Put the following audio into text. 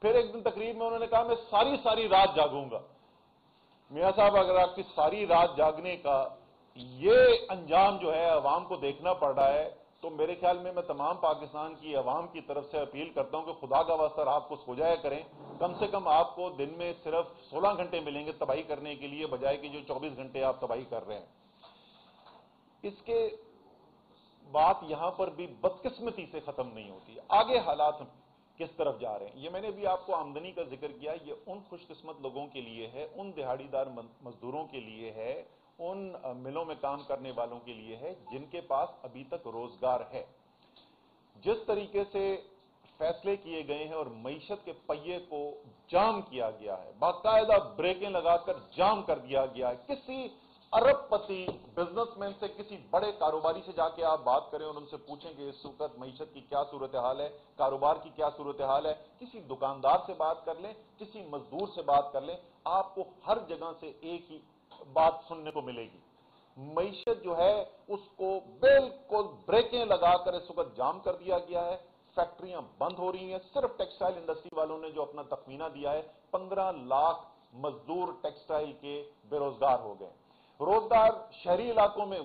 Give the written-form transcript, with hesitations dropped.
फिर एक दिन तकरीर में उन्होंने कहा मैं सारी सारी रात जागूंगा। मियां साहब, अगर आपकी सारी रात जागने का ये अंजाम जो है अवाम को देखना पड़ रहा है, तो मेरे ख्याल में मैं तमाम पाकिस्तान की अवाम की तरफ से अपील करता हूं कि खुदा का वास्ता रात को सो जाया करें। कम से कम आपको दिन में सिर्फ 16 घंटे मिलेंगे तबाही करने के लिए, बजाय कि जो 24 घंटे आप तबाही कर रहे हैं। इसके बात यहां पर भी बदकिस्मती से खत्म नहीं होती। आगे हालात किस तरफ जा रहे हैं, ये मैंने भी आपको आमदनी का जिक्र किया। ये उन खुशकिस्मत लोगों के लिए है, उन दिहाड़ीदार मजदूरों के लिए है, उन मिलों में काम करने वालों के लिए है जिनके पास अभी तक रोजगार है। जिस तरीके से फैसले किए गए हैं और मईशत के पहिए को जाम किया गया है, बाकायदा ब्रेकें लगाकर जाम कर दिया गया है। किसी अरबपति बिजनेसमैन से, किसी बड़े कारोबारी से जाके आप बात करें और उनसे पूछें कि इस वक्त मईशत की क्या सूरत हाल है, कारोबार की क्या सूरत हाल है, किसी दुकानदार से बात कर लें, किसी मजदूर से बात कर लें, आपको हर जगह से एक ही बात सुनने को मिलेगी। मईशत जो है उसको बिल्कुल ब्रेकें लगाकर इस वक्त जाम कर दिया गया है। फैक्ट्रियां बंद हो रही हैं। सिर्फ टेक्सटाइल इंडस्ट्री वालों ने जो अपना तखमीना दिया है, 15 लाख मजदूर टेक्सटाइल के बेरोजगार हो गए। रोजगार शहरी इलाकों में